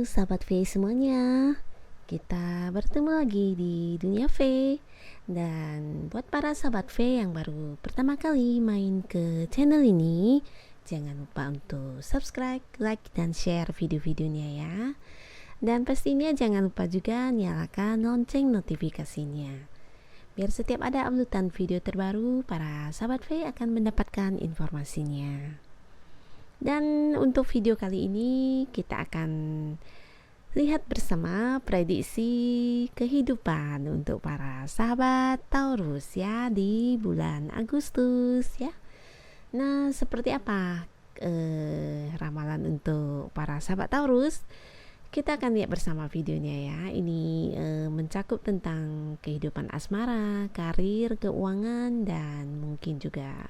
sahabat V semuanya. Kita bertemu lagi di Dunia V. Dan buat para sahabat V yang baru pertama kali main ke channel ini, jangan lupa untuk subscribe, like, dan share video-videonya ya. Dan pastinya jangan lupa juga nyalakan lonceng notifikasinya, biar setiap ada uploadan video terbaru, para sahabat V akan mendapatkan informasinya. Dan untuk video kali ini kita akan lihat bersama prediksi kehidupan untuk para sahabat Taurus ya di bulan Agustus ya. Nah, seperti apa ramalan untuk para sahabat Taurus? Kita akan lihat bersama videonya ya. Ini mencakup tentang kehidupan asmara, karir, keuangan, dan mungkin juga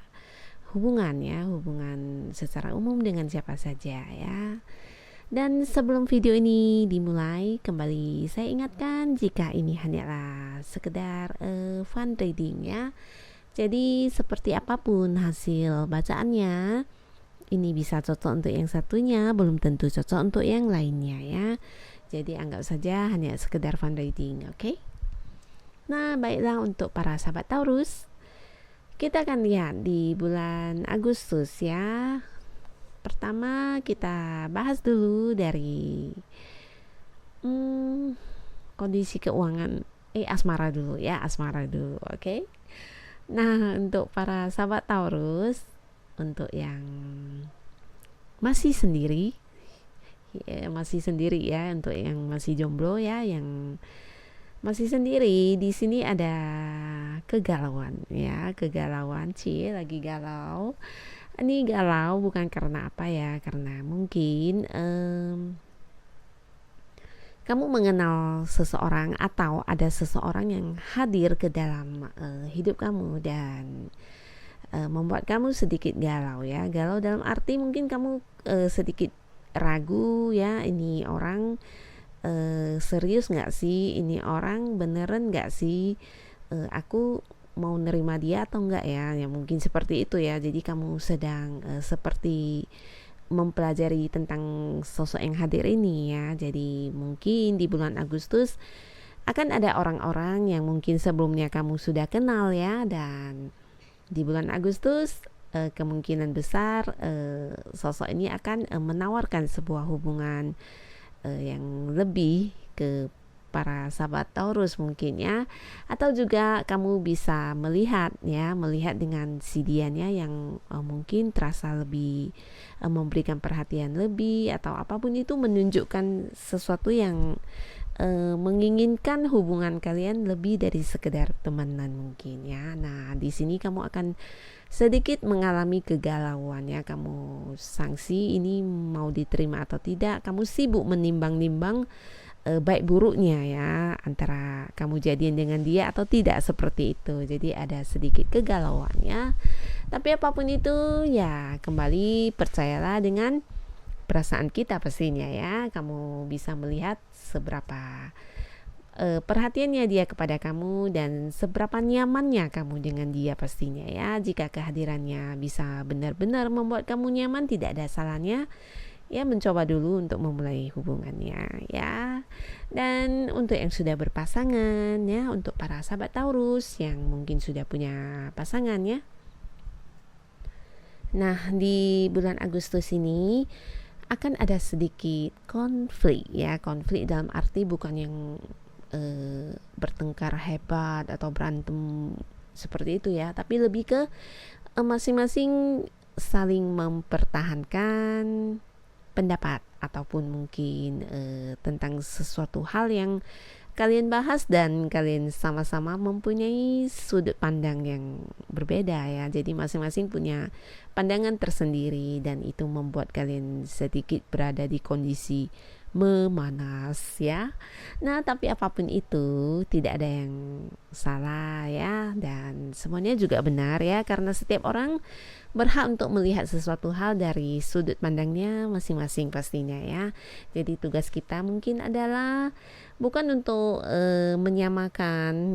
hubungan ya, hubungan secara umum dengan siapa saja ya. Dan sebelum video ini dimulai, kembali saya ingatkan jika ini hanyalah sekedar fun reading ya. Jadi seperti apapun hasil bacaannya, ini bisa cocok untuk yang satunya, belum tentu cocok untuk yang lainnya ya. Jadi anggap saja hanya sekedar fun reading, oke? Nah, baiklah untuk para sahabat Taurus, kita akan lihat di bulan Agustus ya. Pertama kita bahas dulu dari kondisi keuangan asmara dulu ya, asmara dulu, oke? Nah, untuk para sahabat Taurus, untuk yang masih sendiri ya, untuk yang masih jomblo ya, yang masih sendiri, di sini ada kegalauan ya, lagi galau. Ini galau bukan karena apa ya, karena mungkin kamu mengenal seseorang atau ada seseorang yang hadir ke dalam hidup kamu dan membuat kamu sedikit galau ya. Galau dalam arti mungkin kamu sedikit ragu ya, ini orang serius nggak sih, ini orang beneran nggak sih, aku mau nerima dia atau enggak ya, mungkin seperti itu ya. Jadi kamu sedang seperti mempelajari tentang sosok yang hadir ini ya. Jadi mungkin di bulan Agustus akan ada orang-orang yang mungkin sebelumnya kamu sudah kenal ya, dan di bulan Agustus kemungkinan besar sosok ini akan menawarkan sebuah hubungan yang lebih ke para sahabat Taurus mungkin ya, atau juga kamu bisa melihat dengan si dianya yang mungkin terasa lebih memberikan perhatian lebih, atau apapun itu menunjukkan sesuatu yang menginginkan hubungan kalian lebih dari sekedar temenan mungkin ya. Nah, di sini kamu akan sedikit mengalami kegalauan ya, kamu sangsi ini mau diterima atau tidak, kamu sibuk menimbang-nimbang baik buruknya ya, antara kamu jadian dengan dia atau tidak, seperti itu. Jadi ada sedikit kegalauan ya. Tapi apapun itu ya, kembali percayalah dengan perasaan kita pastinya ya. Kamu bisa melihat seberapa perhatiannya dia kepada kamu dan seberapa nyamannya kamu dengan dia pastinya ya. Jika kehadirannya bisa benar-benar membuat kamu nyaman, tidak ada salahnya ya mencoba dulu untuk memulai hubungannya ya. Dan untuk yang sudah berpasangan ya, untuk para sahabat Taurus yang mungkin sudah punya pasangan ya, nah di bulan Agustus ini akan ada sedikit konflik ya. Konflik dalam arti bukan yang bertengkar hebat atau berantem seperti itu ya, tapi lebih ke masing-masing saling mempertahankan pendapat ataupun mungkin tentang sesuatu hal yang kalian bahas dan kalian sama-sama mempunyai sudut pandang yang berbeda ya. Jadi masing-masing punya pandangan tersendiri dan itu membuat kalian sedikit berada di kondisi memanas ya. Nah, tapi apapun itu tidak ada yang salah ya, dan semuanya juga benar ya, karena setiap orang berhak untuk melihat sesuatu hal dari sudut pandangnya masing-masing pastinya ya. Jadi tugas kita mungkin adalah bukan untuk menyamakan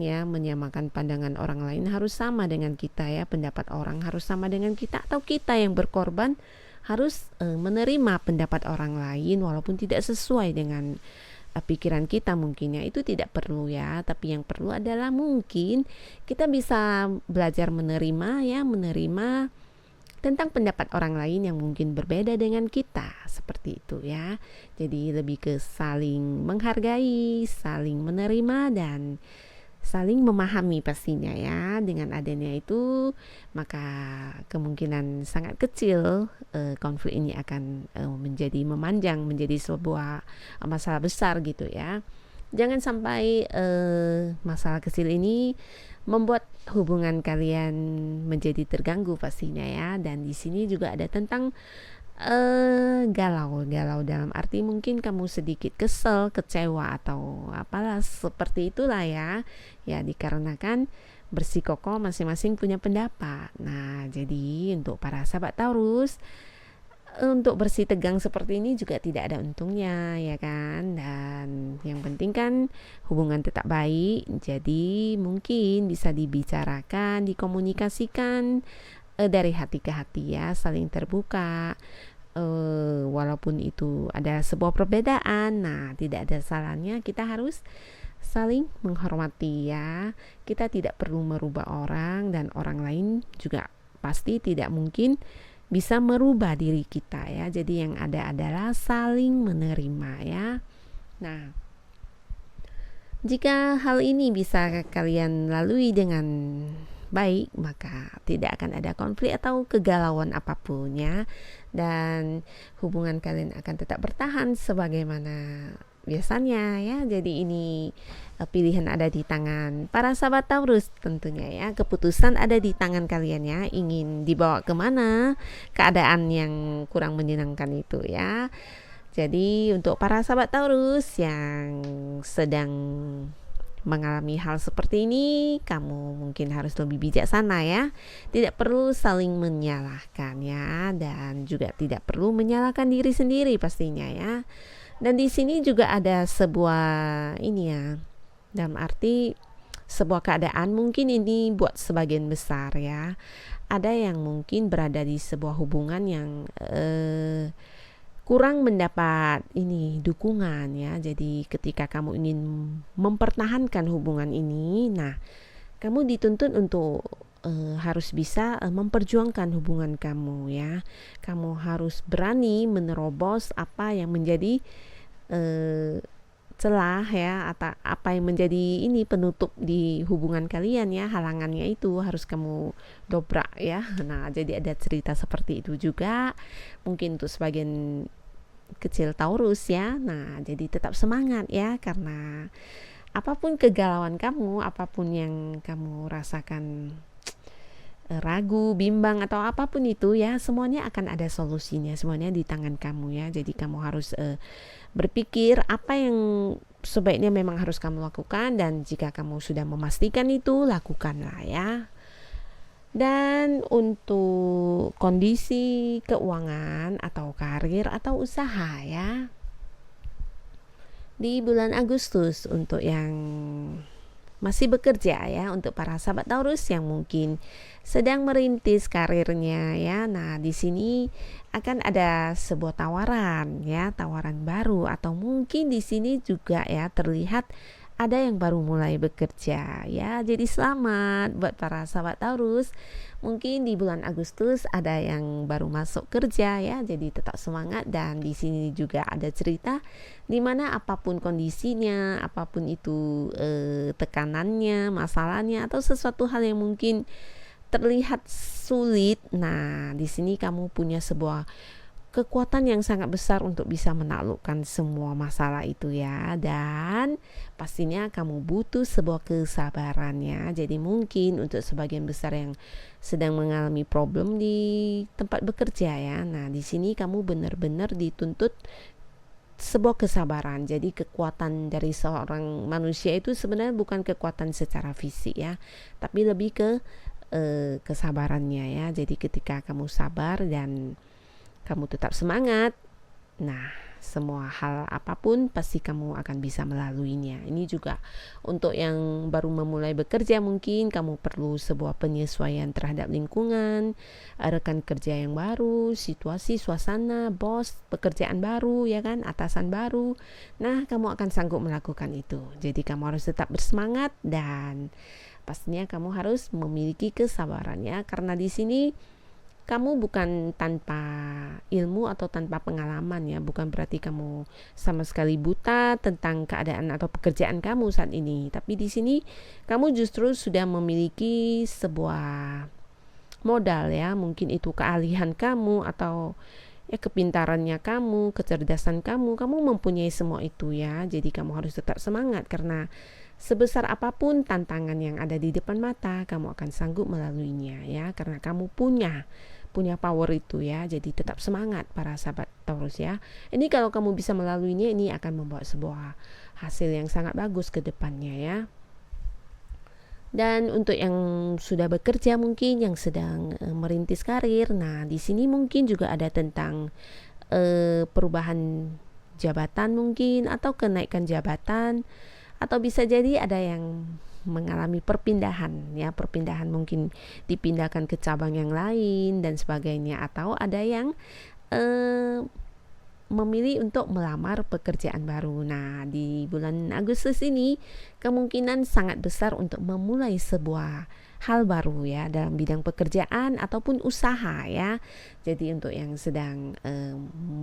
pandangan orang lain harus sama dengan kita ya, pendapat orang harus sama dengan kita, atau kita yang berkorban harus menerima pendapat orang lain walaupun tidak sesuai dengan pikiran kita mungkin ya, itu tidak perlu ya. Tapi yang perlu adalah mungkin kita bisa belajar menerima ya, menerima tentang pendapat orang lain yang mungkin berbeda dengan kita, seperti itu ya. Jadi lebih ke saling menghargai, saling menerima, dan saling memahami pastinya ya. Dengan adanya itu maka kemungkinan sangat kecil konflik ini akan menjadi memanjang menjadi sebuah masalah besar gitu ya. Jangan sampai masalah kecil ini membuat hubungan kalian menjadi terganggu pastinya ya. Dan di sini juga ada tentang galau dalam arti mungkin kamu sedikit kesel, kecewa atau apalah seperti itulah ya. Ya dikarenakan bersikokoh masing-masing punya pendapat. Nah, jadi untuk para sahabat Taurus, untuk bersih tegang seperti ini juga tidak ada untungnya ya kan. Dan yang penting kan hubungan tetap baik. Jadi mungkin bisa dibicarakan, dikomunikasikan dari hati ke hati ya, saling terbuka. Walaupun itu ada sebuah perbedaan, nah tidak ada salahnya kita harus saling menghormati ya. Kita tidak perlu merubah orang, dan orang lain juga pasti tidak mungkin bisa merubah diri kita ya. Jadi yang ada adalah saling menerima ya. Nah, jika hal ini bisa kalian lalui dengan baik, maka tidak akan ada konflik atau kegalauan apapun ya. Dan hubungan kalian akan tetap bertahan sebagaimana biasanya ya. Jadi ini pilihan ada di tangan para sahabat Taurus tentunya ya. Keputusan ada di tangan kalian ya. Ingin dibawa kemana keadaan yang kurang menyenangkan itu ya. Jadi untuk para sahabat Taurus yang sedang mengalami hal seperti ini, kamu mungkin harus lebih bijaksana ya. Tidak perlu saling menyalahkan ya, dan juga tidak perlu menyalahkan diri sendiri pastinya ya. Dan di sini juga ada sebuah ini ya, dalam arti sebuah keadaan mungkin ini buat sebagian besar ya. Ada yang mungkin berada di sebuah hubungan yang kurang mendapat ini dukungan ya. Jadi ketika kamu ingin mempertahankan hubungan ini, nah kamu dituntut untuk harus bisa memperjuangkan hubungan kamu ya. Kamu harus berani menerobos apa yang menjadi celah ya, atau apa yang menjadi ini penutup di hubungan kalian ya. Halangannya itu harus kamu dobrak ya. Nah, jadi ada cerita seperti itu juga mungkin untuk sebagian kecil Taurus ya. Nah, jadi tetap semangat ya, karena apapun kegalauan kamu, apapun yang kamu rasakan ragu, bimbang atau apapun itu ya, semuanya akan ada solusinya, semuanya di tangan kamu ya. Jadi kamu harus berpikir apa yang sebaiknya memang harus kamu lakukan, dan jika kamu sudah memastikan itu, lakukanlah ya. Dan untuk kondisi keuangan atau karir atau usaha ya, di bulan Agustus untuk yang masih bekerja ya, untuk para sahabat Taurus yang mungkin sedang merintis karirnya ya. Nah, di sini akan ada sebuah tawaran ya, tawaran baru, atau mungkin di sini juga ya terlihat ada yang baru mulai bekerja ya. Jadi selamat buat para sahabat Taurus. Mungkin di bulan Agustus ada yang baru masuk kerja ya. Jadi tetap semangat, dan di sini juga ada cerita di mana apapun kondisinya, apapun itu tekanannya, masalahnya, atau sesuatu hal yang mungkin terlihat sulit. Nah, di sini kamu punya sebuah kekuatan yang sangat besar untuk bisa menaklukkan semua masalah itu ya. Dan pastinya kamu butuh sebuah kesabaran ya. Jadi mungkin untuk sebagian besar yang sedang mengalami problem di tempat bekerja ya, nah di sini kamu benar-benar dituntut sebuah kesabaran. Jadi kekuatan dari seorang manusia itu sebenarnya bukan kekuatan secara fisik ya, tapi lebih ke kesabarannya ya. Jadi ketika kamu sabar dan kamu tetap semangat, nah semua hal apapun pasti kamu akan bisa melaluinya. Ini juga untuk yang baru memulai bekerja, mungkin kamu perlu sebuah penyesuaian terhadap lingkungan, rekan kerja yang baru, situasi, suasana, bos, pekerjaan baru, ya kan, atasan baru. Nah, kamu akan sanggup melakukan itu. Jadi kamu harus tetap bersemangat dan pastinya kamu harus memiliki kesabarannya, karena di sini kamu bukan tanpa ilmu atau tanpa pengalaman ya, bukan berarti kamu sama sekali buta tentang keadaan atau pekerjaan kamu saat ini. Tapi di sini kamu justru sudah memiliki sebuah modal ya, mungkin itu keahlian kamu atau ya kepintarannya kamu, kecerdasan kamu mempunyai semua itu ya. Jadi kamu harus tetap semangat, karena sebesar apapun tantangan yang ada di depan mata, kamu akan sanggup melaluinya ya, karena kamu punya power itu ya. Jadi tetap semangat para sahabat Taurus ya. Ini kalau kamu bisa melaluinya, ini akan membawa sebuah hasil yang sangat bagus ke depannya ya. Dan untuk yang sudah bekerja, mungkin yang sedang merintis karir, nah di sini mungkin juga ada tentang perubahan jabatan mungkin, atau kenaikan jabatan, atau bisa jadi ada yang mengalami perpindahan ya, perpindahan mungkin dipindahkan ke cabang yang lain dan sebagainya, atau ada yang memilih untuk melamar pekerjaan baru. Nah, di bulan Agustus ini kemungkinan sangat besar untuk memulai sebuah hal baru ya dalam bidang pekerjaan ataupun usaha ya. Jadi untuk yang sedang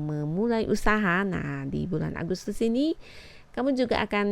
memulai usaha, nah di bulan Agustus ini kamu juga akan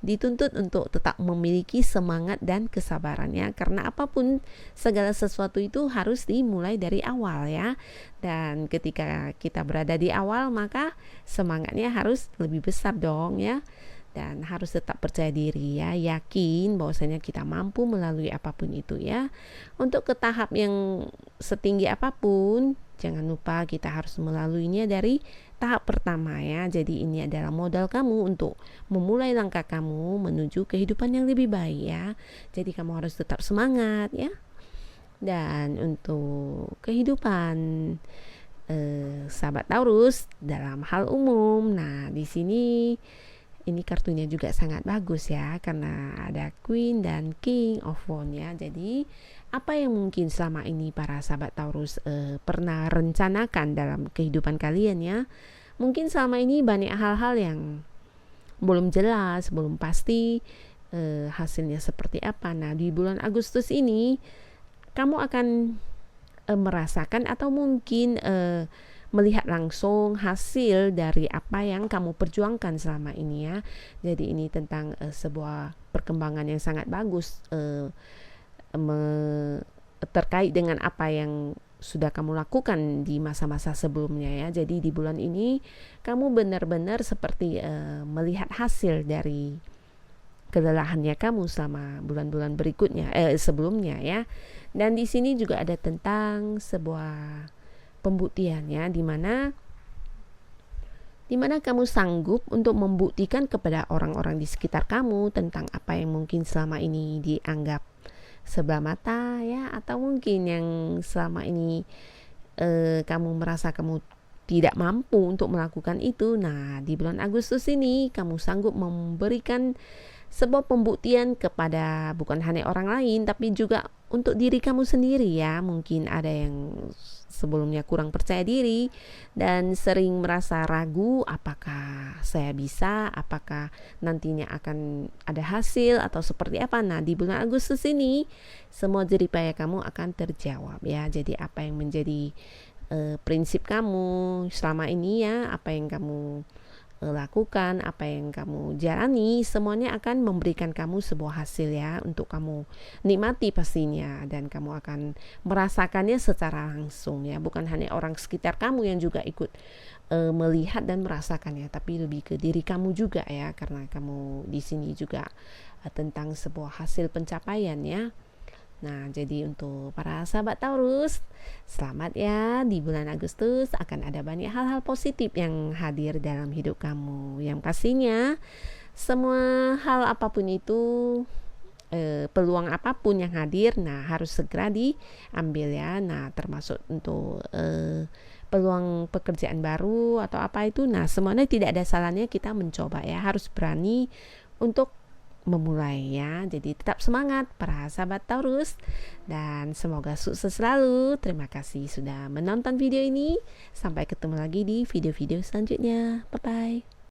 dituntut untuk tetap memiliki semangat dan kesabarannya, karena apapun segala sesuatu itu harus dimulai dari awal ya. Dan ketika kita berada di awal, maka semangatnya harus lebih besar dong ya. Dan harus tetap percaya diri ya, yakin bahwasanya kita mampu melalui apapun itu ya. Untuk ke tahap yang setinggi apapun, jangan lupa kita harus melaluinya dari tahap pertama ya. Jadi ini adalah modal kamu untuk memulai langkah kamu menuju kehidupan yang lebih baik ya. Jadi kamu harus tetap semangat ya. Dan untuk kehidupan sahabat Taurus dalam hal umum, nah di sini ini kartunya juga sangat bagus ya, karena ada Queen dan King of Wands ya. Jadi apa yang mungkin selama ini para sahabat Taurus pernah rencanakan dalam kehidupan kalian ya, mungkin selama ini banyak hal-hal yang belum jelas, belum pasti hasilnya seperti apa. Nah di bulan Agustus ini kamu akan merasakan atau mungkin melihat langsung hasil dari apa yang kamu perjuangkan selama ini ya. Jadi ini tentang sebuah perkembangan yang sangat bagus terkait dengan apa yang sudah kamu lakukan di masa-masa sebelumnya ya. Jadi di bulan ini kamu benar-benar seperti melihat hasil dari kelelahannya kamu selama bulan-bulan berikutnya sebelumnya ya. Dan di sini juga ada tentang sebuah pembuktian ya, dimana kamu sanggup untuk membuktikan kepada orang-orang di sekitar kamu tentang apa yang mungkin selama ini dianggap sebelah mata ya, atau mungkin yang selama ini kamu merasa kamu tidak mampu untuk melakukan itu. Nah di bulan Agustus ini kamu sanggup memberikan sebuah pembuktian kepada bukan hanya orang lain, tapi juga untuk diri kamu sendiri ya. Mungkin ada yang sebelumnya kurang percaya diri dan sering merasa ragu, apakah saya bisa, apakah nantinya akan ada hasil atau seperti apa. Nah di bulan Agustus ini semua jeripaya kamu akan terjawab ya. Jadi apa yang menjadi prinsip kamu selama ini ya, apa yang kamu lakukan, apa yang kamu jalani, semuanya akan memberikan kamu sebuah hasil ya, untuk kamu nikmati pastinya, dan kamu akan merasakannya secara langsung ya, bukan hanya orang sekitar kamu yang juga ikut melihat dan merasakannya, tapi lebih ke diri kamu juga ya, karena kamu di sini juga tentang sebuah hasil pencapaian ya. Nah, jadi untuk para sahabat Taurus, selamat ya, di bulan Agustus akan ada banyak hal-hal positif yang hadir dalam hidup kamu. Yang pastinya semua hal apapun itu peluang apapun yang hadir, nah harus segera diambil ya. Nah, termasuk untuk peluang pekerjaan baru atau apa itu, nah semuanya tidak ada salahnya kita mencoba ya, harus berani untuk memulai ya. Jadi tetap semangat para sahabat Taurus dan semoga sukses selalu. Terima kasih sudah menonton video ini. Sampai ketemu lagi di video-video selanjutnya. Bye bye.